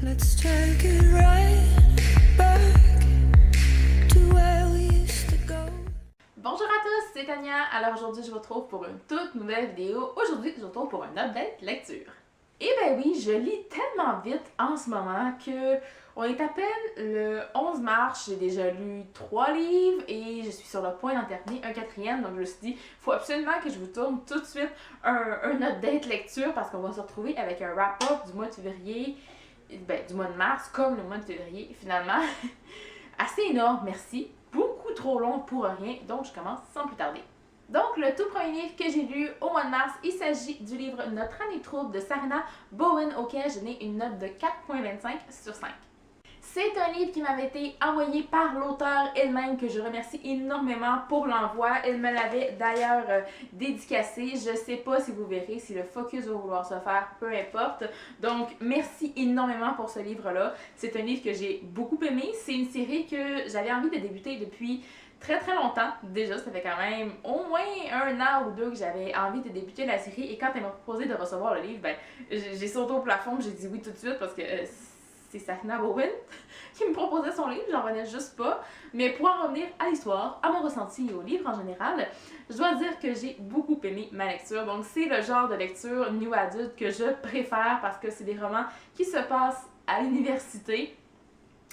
Let's take it right back to where we used to go. Bonjour à tous, c'est Tania. Alors aujourd'hui, je vous retrouve pour une toute nouvelle vidéo. Aujourd'hui, je vous retrouve pour un update lecture. Et ben oui, je lis tellement vite en ce moment que on est à peine le 11 mars, j'ai déjà lu 3 livres et je suis sur le point d'en terminer un 4e. Donc je me suis dit, il faut absolument que je vous tourne tout de suite un update lecture parce qu'on va se retrouver avec un wrap-up du mois de février, du mois de mars comme le mois de février finalement. Assez énorme, merci. Beaucoup trop long pour rien, donc je commence sans plus tarder. Donc, le tout premier livre que j'ai lu au mois de mars, il s'agit du livre Notre année trouble de Sarina Bowen, auquel je n'ai une note de 4.25 sur 5. C'est un livre qui m'avait été envoyé par l'auteure elle-même, que je remercie énormément pour l'envoi. Elle me l'avait d'ailleurs dédicacé. Je sais pas si vous verrez, si le focus va vouloir se faire, peu importe. Donc, merci énormément pour ce livre-là. C'est un livre que j'ai beaucoup aimé. C'est une série que j'avais envie de débuter depuis très longtemps. Déjà, ça fait quand même au moins 1 an ou 2 que j'avais envie de débuter la série. Et quand elle m'a proposé de recevoir le livre, j'ai sauté au plafond, j'ai dit oui tout de suite parce que c'est Sarina Bowen qui me proposait son livre, j'en revenais juste pas. Mais pour en revenir à l'histoire, à mon ressenti et au livre en général, je dois dire que j'ai beaucoup aimé ma lecture. Donc c'est le genre de lecture new adulte que je préfère parce que c'est des romans qui se passent à l'université,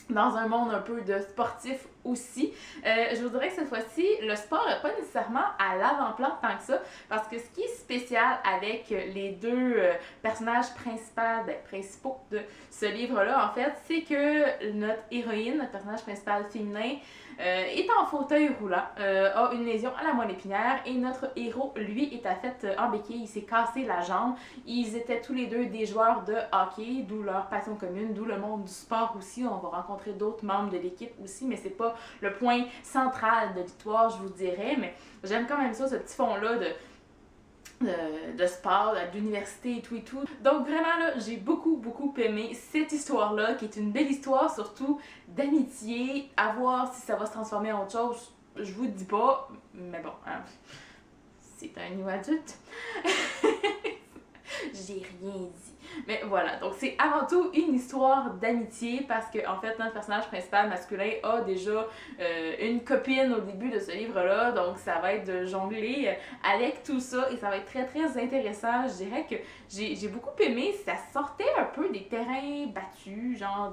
dans un monde un peu de sportif aussi. Je vous dirais que cette fois-ci, le sport n'est pas nécessairement à l'avant-plan tant que ça, parce que ce qui est spécial avec les deux personnages principaux de ce livre-là, en fait, c'est que notre héroïne, notre personnage principal féminin, est en fauteuil roulant, a une lésion à la moelle épinière, et notre héros, lui, est en béquille, il s'est cassé la jambe. Ils étaient tous les deux des joueurs de hockey, d'où leur passion commune, d'où le monde du sport aussi. On va rencontrer d'autres membres de l'équipe aussi, mais c'est pas le point central de l'histoire, je vous dirais, mais j'aime quand même ça, ce petit fond-là de sport, de l'université et tout. Donc vraiment là, j'ai beaucoup aimé cette histoire-là, qui est une belle histoire, surtout d'amitié. À voir si ça va se transformer en autre chose, je vous dis pas, mais bon, hein, c'est un new adulte. J'ai rien dit. Mais voilà, donc c'est avant tout une histoire d'amitié parce que en fait notre personnage principal masculin a déjà une copine au début de ce livre-là, donc ça va être de jongler avec tout ça et ça va être très intéressant. Je dirais que j'ai beaucoup aimé, ça sortait un peu des terrains battus, genre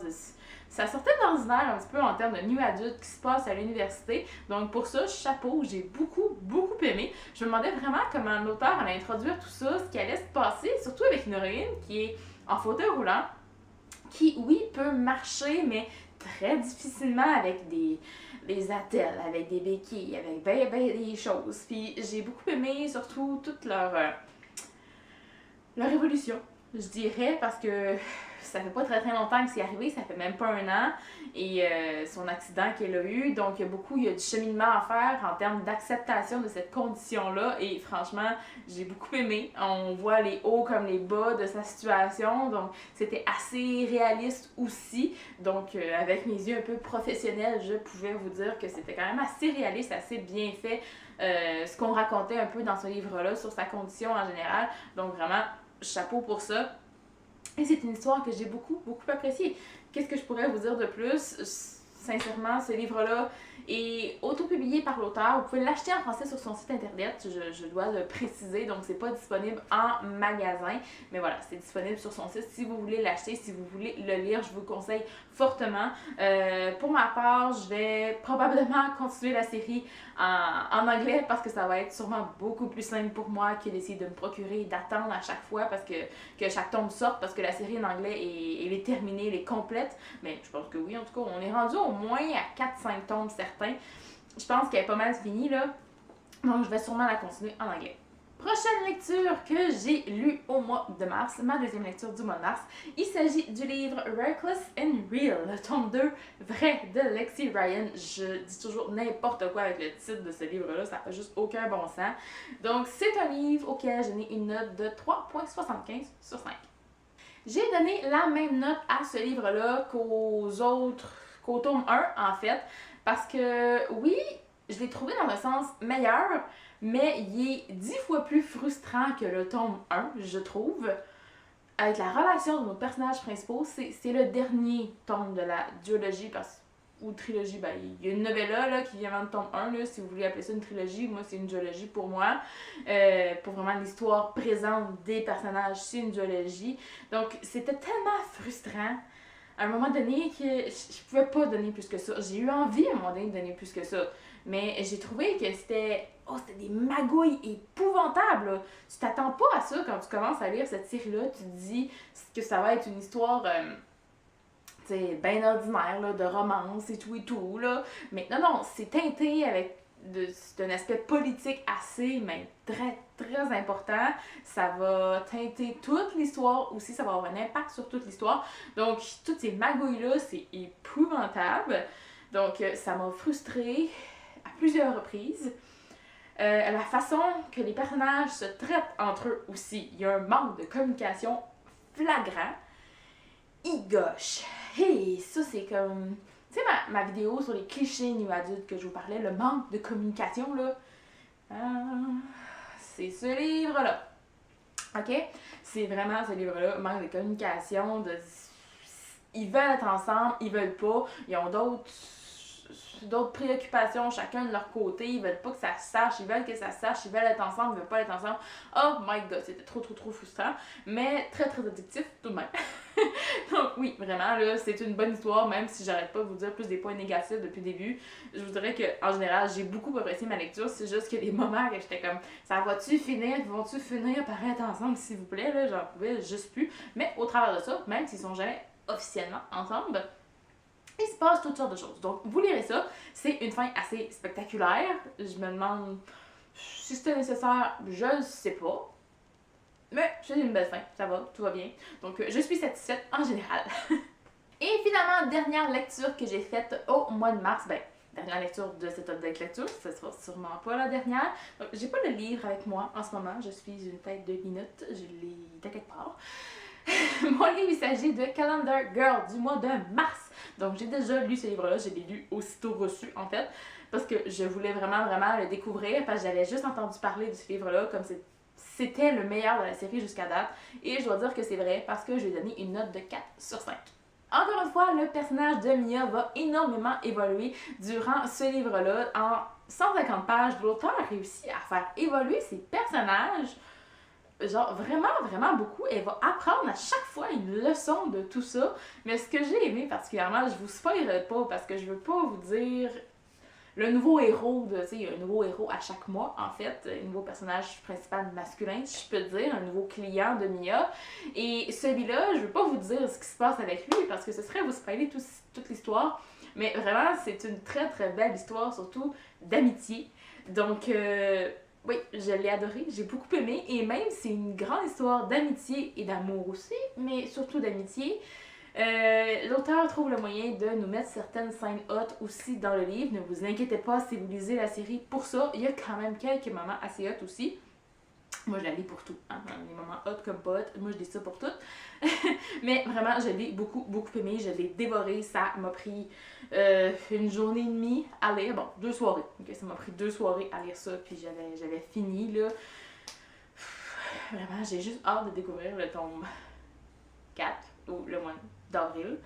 ça sortait de l'ordinaire un petit peu en termes de new adulte qui se passe à l'université. Donc pour ça, chapeau, j'ai beaucoup aimé. Je me demandais vraiment comment l'auteur allait introduire tout ça, ce qui allait se passer, surtout avec une héroïne qui est en fauteuil roulant, qui, oui, peut marcher, mais très difficilement avec des attelles, avec des béquilles, avec des choses. Puis j'ai beaucoup aimé surtout toute leur évolution, je dirais, parce que ça fait pas très longtemps que c'est arrivé, ça fait même pas 1 an, et son accident qu'elle a eu, donc il y a du cheminement à faire en termes d'acceptation de cette condition-là, et franchement, j'ai beaucoup aimé. On voit les hauts comme les bas de sa situation, donc c'était assez réaliste aussi, donc avec mes yeux un peu professionnels, je pouvais vous dire que c'était quand même assez réaliste, assez bien fait, ce qu'on racontait un peu dans ce livre-là sur sa condition en général, donc vraiment, chapeau pour ça. Et c'est une histoire que j'ai beaucoup appréciée. Qu'est-ce que je pourrais vous dire de plus? Sincèrement, ce livre-là est auto-publié par l'auteur. Vous pouvez l'acheter en français sur son site internet, je dois le préciser, donc c'est pas disponible en magasin. Mais voilà, c'est disponible sur son site. Si vous voulez l'acheter, si vous voulez le lire, je vous le conseille fortement. Pour ma part, je vais probablement continuer la série en anglais parce que ça va être sûrement beaucoup plus simple pour moi que d'essayer de me procurer, d'attendre à chaque fois parce que chaque tome sorte, parce que la série en anglais elle est terminée, elle est complète. Mais je pense que oui, en tout cas, on est rendu au moins à 4-5 tomes certains. Je pense qu'elle est pas mal finie là, donc je vais sûrement la continuer en anglais. Prochaine lecture que j'ai lue au mois de mars, ma deuxième lecture du mois de mars, il s'agit du livre Reckless and Real, le tome 2, vrai, de Lexi Ryan. Je dis toujours n'importe quoi avec le titre de ce livre-là, ça n'a juste aucun bon sens. Donc c'est un livre auquel je n'ai une note de 3.75 sur 5. J'ai donné la même note à ce livre-là qu'au tome 1 en fait, parce que oui, je l'ai trouvé dans un sens meilleur, mais il est 10 fois plus frustrant que le tome 1, je trouve. avec la relation de nos personnages principaux, c'est le dernier tome de la duologie, ou trilogie, ben il y a une novella là, qui vient avant le tome 1, là, si vous voulez appeler ça une trilogie, moi c'est une duologie pour moi. Pour vraiment l'histoire présente des personnages, c'est une duologie. Donc c'était tellement frustrant à un moment donné que je pouvais pas donner plus que ça. J'ai eu envie à un moment donné de donner plus que ça. Mais j'ai trouvé que c'était des magouilles épouvantables. Là. Tu t'attends pas à ça quand tu commences à lire cette série-là. Tu te dis que ça va être une histoire bien ordinaire, là, de romance et tout, là. Mais non, c'est teinté avec d'un aspect politique assez, mais très, très important. Ça va teinter toute l'histoire aussi, ça va avoir un impact sur toute l'histoire. Donc, toutes ces magouilles-là, c'est épouvantable. Donc, ça m'a frustrée à plusieurs reprises. La façon que les personnages se traitent entre eux aussi. Il y a un manque de communication flagrant. Il gauche. Hey, ça c'est comme... Tu sais, ma vidéo sur les clichés new adultes que je vous parlais, le manque de communication, là. C'est ce livre-là. OK? C'est vraiment ce livre-là, manque de communication, ils veulent être ensemble, ils veulent pas, ils ont d'autres préoccupations, chacun de leur côté, ils veulent pas que ça se sache, ils veulent que ça se sache, ils veulent être ensemble, ils veulent pas être ensemble. Oh my god, c'était trop frustrant, mais très addictif tout de même. Donc oui, vraiment, là, c'est une bonne histoire, même si j'arrête pas de vous dire plus des points négatifs depuis le début. Je vous dirais qu'en général, j'ai beaucoup apprécié ma lecture, c'est juste qu'il y a des moments que j'étais comme, ça va-tu finir, vont-tu finir par être ensemble, s'il vous plaît, là, j'en pouvais juste plus. Mais au travers de ça, même s'ils sont jamais officiellement ensemble, il se passe toutes sortes de choses. Donc, vous lirez ça. C'est une fin assez spectaculaire. Je me demande si c'était nécessaire, je ne sais pas. Mais c'est une belle fin, ça va, tout va bien. Donc, je suis satisfaite en général. Et finalement, dernière lecture que j'ai faite au mois de mars. Ben, dernière lecture de cette update lecture, ce sera sûrement pas la dernière. Donc, j'ai pas le livre avec moi en ce moment. Je suis une tête de minute. Je l'ai de quelque part. Mon livre, il s'agit de Calendar Girl du mois de mars. Donc, j'ai déjà lu ce livre-là. Je l'ai lu aussitôt reçu, en fait, parce que je voulais vraiment le découvrir, parce que j'avais juste entendu parler de ce livre-là, comme c'était le meilleur de la série jusqu'à date. Et je dois dire que c'est vrai, parce que je lui ai donné une note de 4 sur 5. Encore une fois, le personnage de Mia va énormément évoluer durant ce livre-là. En 150 pages, l'auteur a réussi à faire évoluer ses personnages genre vraiment beaucoup. Elle va apprendre à chaque fois une leçon de tout ça. Mais ce que j'ai aimé particulièrement, je vous spoilerai pas parce que je veux pas vous dire le nouveau héros tu sais, il y a un nouveau héros à chaque mois en fait, un nouveau personnage principal masculin, si je peux dire, un nouveau client de Mia. Et celui-là, je veux pas vous dire ce qui se passe avec lui parce que ce serait vous spoiler toute l'histoire. Mais vraiment, c'est une très belle histoire, surtout d'amitié. Donc oui, je l'ai adoré, j'ai beaucoup aimé, et même c'est une grande histoire d'amitié et d'amour aussi, mais surtout d'amitié. L'auteur trouve le moyen de nous mettre certaines scènes hautes aussi dans le livre. Ne vous inquiétez pas si vous lisez la série pour ça, il y a quand même quelques moments assez hauts aussi. Moi, je la lis pour tout, hein? Les moments hot comme pas hot, moi je lis ça pour tout. Mais vraiment, je l'ai beaucoup aimé, je l'ai dévoré, ça m'a pris une journée et demie à lire, bon, 2 soirées. Okay, ça m'a pris 2 soirées à lire ça, puis j'avais fini, là. Vraiment, j'ai juste hâte de découvrir le tome 4, ou le mois d'avril.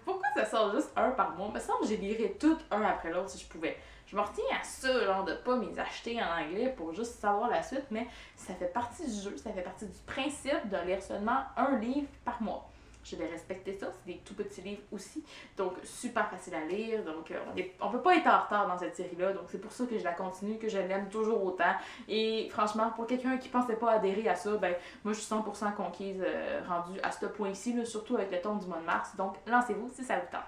Pourquoi ça sort juste un par mois? Il me semble que j'ai lirais tout un après l'autre si je pouvais. Je me retiens à ça, genre de pas m'y acheter en anglais pour juste savoir la suite, mais ça fait partie du jeu, ça fait partie du principe de lire seulement un livre par mois. Je vais respecter ça, c'est des tout petits livres aussi, donc super facile à lire, donc on peut pas être en retard dans cette série-là, donc c'est pour ça que je la continue, que je l'aime toujours autant, et franchement, pour quelqu'un qui pensait pas adhérer à ça, ben moi je suis 100% conquise rendue à ce point-ci, là, surtout avec le tome du mois de mars, donc lancez-vous si ça vous tente.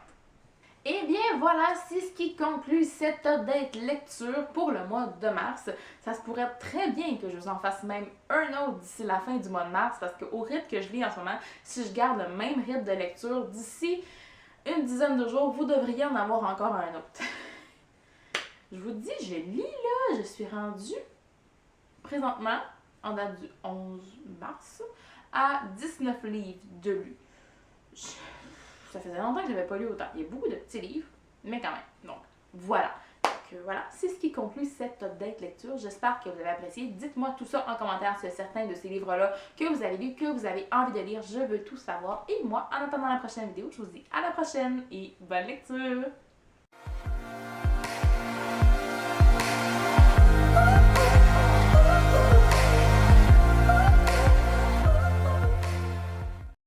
Et bien voilà, c'est ce qui conclut cette update lecture pour le mois de mars. Ça se pourrait très bien que je vous en fasse même un autre d'ici la fin du mois de mars parce qu'au rythme que je lis en ce moment, si je garde le même rythme de lecture, d'ici une dizaine de jours, vous devriez en avoir encore un autre. Je vous dis, je lis là, je suis rendue présentement, en date du 11 mars, à 19 livres de lus. Ça faisait longtemps que je n'avais pas lu autant. Il y a beaucoup de petits livres, mais quand même. Donc, voilà. Donc, voilà, c'est ce qui conclut cette update lecture. J'espère que vous avez apprécié. Dites-moi tout ça en commentaire sur certains de ces livres-là que vous avez lus, que vous avez envie de lire. Je veux tout savoir. Et moi, en attendant la prochaine vidéo, je vous dis à la prochaine et bonne lecture!